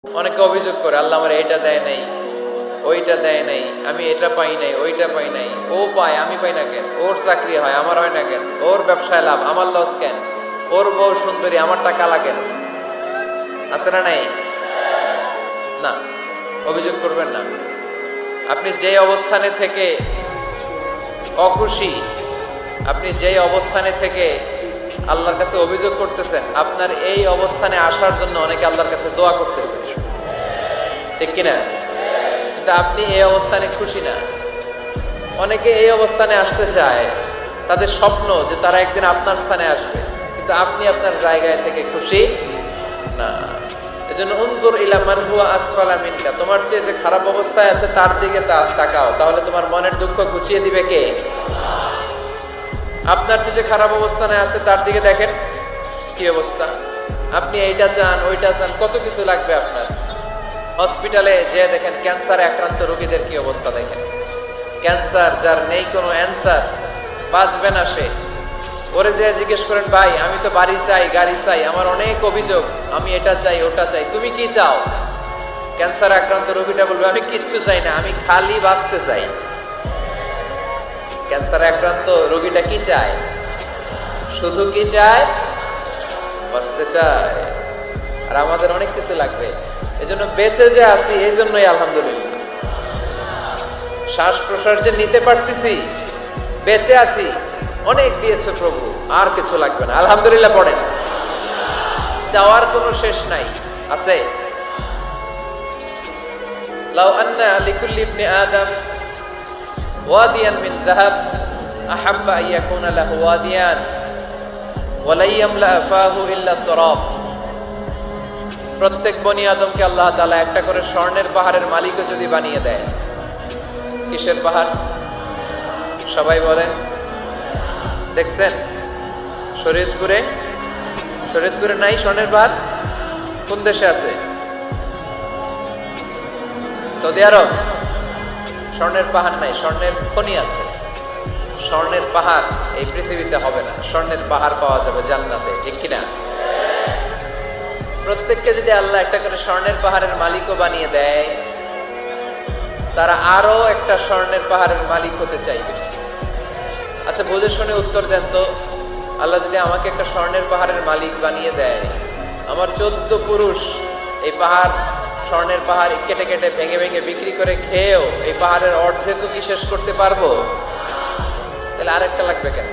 অনেকে অভিযোগ করে আল্লাহ আমার এটা দেয় নাই, ওইটা দেয় নাই, আমি এটা পাই নাই, ওইটা পাই নাই। ও পায়, আমি পাই না কেন? ওর চাকরি হয়, আমার হয় না কেন? ওর ব্যবসায় লাভ, আমার লস কেন? ওর বউ সুন্দরী, আমারটা কালা কেন? আছে না নাই? না, অভিযোগ করবেন না। আপনি যে অবস্থানে থেকে অখুশি, আপনি যেই অবস্থানে থেকে আল্লাহর কাছে অভিযোগ করতেছেন, আপনার এই অবস্থানে আসার জন্য অনেকে আল্লাহর কাছে দোয়া করতেছে, ঠিক কিনা? কিন্তু আপনি এই অবস্থানে খুশি না। অনেকে এই অবস্থানে আসতে চায়, তাদের স্বপ্ন যে তারা একদিন আপনার স্থানে আসবে, কিন্তু আপনি আপনার জায়গায় থেকে খুশি না। এজন্য উনজুর ইলা মান হুয়া আসফালা মিনকা, তোমার চেয়ে যে খারাপ অবস্থায় আছে তার দিকে তাকাও, তাহলে তোমার মনের দুঃখ ঘুচিয়ে দিবে কে? আপনার চেয়ে যে খারাপ অবস্থানে আছে তার দিকে দেখেন কি অবস্থা। আপনি এইটা চান, ওইটা চান, কত কিছু লাগবে আপনার। হসপিটালে যে দেখেন ক্যান্সারে আক্রান্ত রোগীদের কি অবস্থা দেখেন। ক্যান্সার যার নেই কোনো অ্যান্সার, বাঁচবে না সে। ওরে যে জিজ্ঞেস করেন, ভাই আমি তো বাড়ি চাই, গাড়ি চাই, আমার অনেক অভিযোগ, আমি এটা চাই, ওটা চাই, তুমি কি চাও? ক্যান্সার আক্রান্ত রোগীটা বলবে, আমি কিচ্ছু চাই না, আমি খালি বাঁচতে চাই। ক্যান্সার আক্রান্ত রোগীটা কি চায়? শুধু কি চায়? বাঁচতে চায়। আর আমাদের অনেক কিছু লাগবে। এজন্য বেঁচে যে আছি, এই জন্যই আলহামদুলিল্লাহ। শ্বাস প্রশ্বাস যে নিতে পারতেছি, বেঁচে আছি, অনেক দিয়েছে প্রভু, আর কিছু লাগবে না, আলহামদুলিল্লাহ পড়েন। চাওয়ার কোনো শেষ নাই, আছে? লাউ আন্না লিকুল্লি ইবনি আদম ওয়াদিয়ান মিন যাহাব আহাব্বা আন ইয়াকুনা লাহু ওয়াদিয়ান ওয়া লা ইয়ামলা ফাহু ইল্লা তুরাব। প্রত্যেক বনি আদমকে আল্লাহ তাআলা একটা করে স্বর্ণের পাহাড়ের মালিকও যদি বানিয়ে দেয়। কিসের পাহাড়? সবাই বলেন। দেখছেন শরীয়তপুরে? শরীয়তপুরে নাই স্বর্ণের পাহাড়? কোন দেশে আছে? সৌদি আরব। স্বর্ণের পাহাড় নাই, স্বর্ণের খনি আছে। স্বর্ণের পাহাড় এই পৃথিবীতে হবে না, স্বর্ণের পাহাড় পাওয়া যাবে জান্নাতে, ঠিক কিনা? প্রত্যেককে যদি আল্লাহ একটা করে স্বর্ণের পাহাড়ের মালিকও বানিয়ে দেয়, তারা আরো একটা স্বর্ণের পাহাড়ের মালিক হতে চাইবে। আচ্ছা বুঝে শুনে উত্তর দেন তো, আল্লাহ যদি আমাকে একটা স্বর্ণের পাহাড়ের মালিক বানিয়ে দেয়, আমার 14 পুরুষ এই পাহাড়, স্বর্ণের পাহাড় কেটে কেটে ভেঙে ভেঙে বিক্রি করে খেয়েও এই পাহাড়ের অর্ধেকও কি শেষ করতে পারবো? তাহলে আরেকটা লাগবে কেন?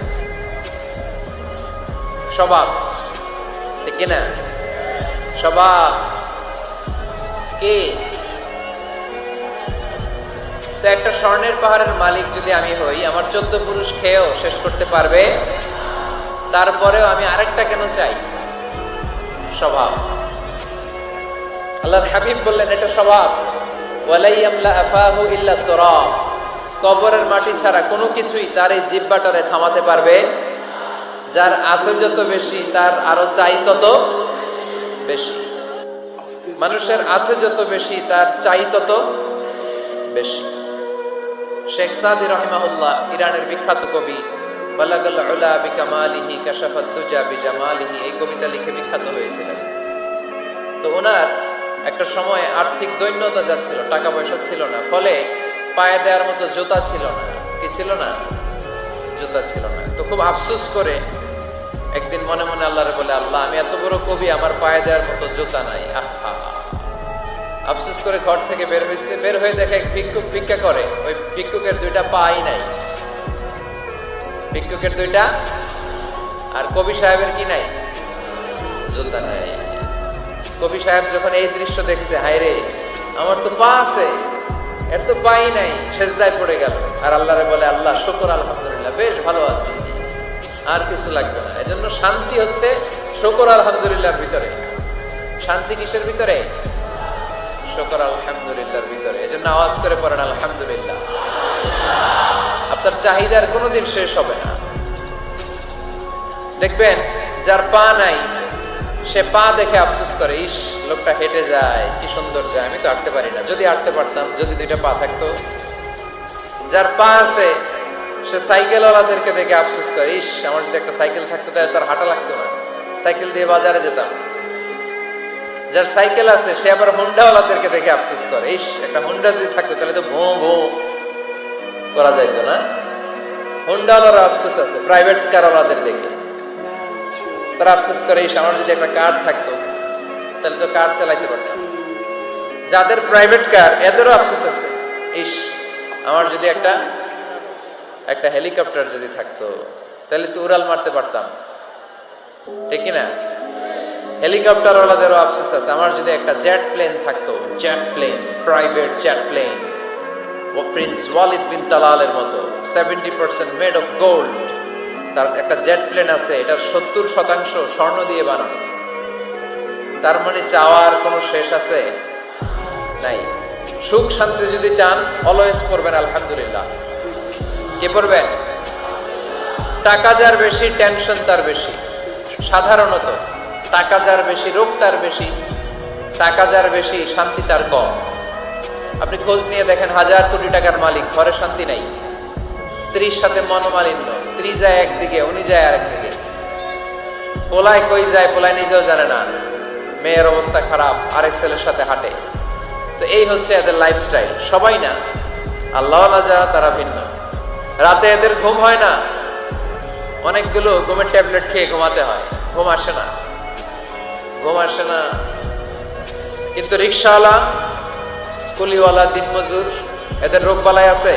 স্বভাব, ঠিক কিনা? স্বভাব কি? তো একটা স্বর্ণের পাহাড়ের মালিক যদি আমি হই, আমার 14 পুরুষ খেয়েও শেষ করতে পারবে, তারপরেও আমি আরেকটা কেন চাই? স্বভাব। আল্লাহর হাবিব বললেন এটা স্বভাব। ওয়ালা ইয়ামলা আফাহু ইল্লা তুরাব, কবরের মাটি ছাড়া কোনো কিছুই তার এই জিহ্বাটারে থামাতে পারবে। যার আছে যত বেশি, তার আরো চাই তত বেশি। মানুষের আছে যত বেশি, তার চাই তত বেশি। শেখ সাদি রাহিমাহুল্লাহ, ইরানের বিখ্যাত কবি, বালাগাল উলা বিকামালিহি কাশাফাত দুজা বিজামালিহি, এই কবিতা লিখে বিখ্যাত হয়েছিলেন। তো ওনার একটা সময় আর্থিক দৈন্যতা যাচ্ছিল, টাকা পয়সা ছিল না, ফলে পায়ে দেওয়ার মতো জুতা ছিল না। কি ছিল না? জুতা ছিল না। তো খুব আফসোস করে একদিন মনে মনে আল্লাহরে বলে, আল্লাহ আমি এত বড় কবি, আমার পায়ে দেওয়ার মতো জুতা নাই। আহা, আফসোস করে ঘর থেকে বের হয়েছে। বের হয়ে দেখে এক ভিক্ষুক ভিক্ষা করে, ওই ভিক্ষুকের 2টা পাই নাই। ভিক্ষুকের 2টা, আর কবি সাহেবের কি নাই? জুতা নাই। কবি সাহেব যখন এই দৃশ্য দেখছে, হায় রে, আমার তো পা আছে, এর তো পাই নাই, সেজদায় পড়ে গেল। আর আল্লাহরে বলে, আল্লাহ শুকর, আলহামদুলিল্লাহ, বেশ ভালো আছি, আর কিছু লাগবে না। এজন্য শান্তি হচ্ছে শুকর আলহামদুলিল্লাহর ভিতরে। শান্তি কিসের ভিতরে? শুকর আলহামদুলিল্লাহর ভিতরে। এজন্য আওয়াজ করে পড়েন আলহামদুলিল্লাহ। আপনার চাহিদার কোনোদিন শেষ হবে না। দেখবেন যার পা নাই, সে পা দেখে আফসোস করে, ইস লোকটা হেঁটে যায়, কি সুন্দর যায়, আমি তো হাঁটতে পারি না, যদি হাঁটতে পারতাম, যদি 2টা পা থাকতো। যার পা আছে, সে সাইকেলওয়ালাদেরকে দেখে আফসোস করে, ইস আমার যদি একটা সাইকেল থাকতো তাহলে তার হাঁটা লাগতো না, সাইকেল দিয়ে বাজারে যেতাম। যার সাইকেল আছে সে আবার হুন্ডাওয়ালাদেরকে দেখে আফসোস করে, ইস একটা হুন্ডা যদি থাকতো তাহলে তো ভো ভো করা যাইতো না। হুন্ডাওয়ালার আফসোস আছে প্রাইভেট কারওয়ালাদের দেখে, তারা আফসোস করে ইস আমার যদি একটা কার থাকতো তাহলে তো কার চালাইতে পারতাম। যাদের প্রাইভেট কার এদেরও আফসোস আছে, ইস আমার যদি একটা হেলিকপ্টার যদি থাকতো তাহলে তো উড়াল মারতে পারতাম, ঠিক না? হেলিকপ্টার ওয়ালাদেরও আফসোস আছে, আমার যদি একটা জেট প্লেন থাকতো, jet plane, private jet plane, ও প্রিন্স ওয়ালিদ বিন তালালের মতো 70% মেড অফ গোল্ড, তার একটা জেট প্লেন আছে, এটার 70% স্বর্ণ দিয়ে বানানো। তার মানে চাওয়ার কোনো শেষ আছে নাই। সুখ শান্তি যদি চান অলওয়েজ পড়বেন আলহামদুলিল্লাহ। কি পড়বেন? টাকা যার বেশি টেনশন তার বেশি। সাধারণত টাকা যার বেশি রোগ তার বেশি, টাকা যার বেশি শান্তি তার কম। আপনি খোঁজ নিয়ে দেখেন, 1000 কোটি টাকার মালিক, ঘরে শান্তি নাই, স্ত্রীর সাথে মনোমালিন্য, স্ত্রী যায় একদিকে উনি যায় আরেকদিকে, পোলায় কই যায় পোলায় নিজেও জানে না, মেয়ের অবস্থা খারাপ, আরেক ছেলের সাথে হাঁটে। তো এই হচ্ছে এদের লাইফস্টাইল। সবাই না, আল্লাহ যারা তারা ভিন্ন। রাতে এদের ঘুম হয় না, অনেকগুলো ঘুমের ট্যাবলেট খেয়ে ঘুমাতে হয়, ঘুম আসে না, ঘুম আসে না। কিন্তু রিক্সাওয়ালা, কুলিওয়ালা, দিনমজুর, এদের রোগ বালাই আছে?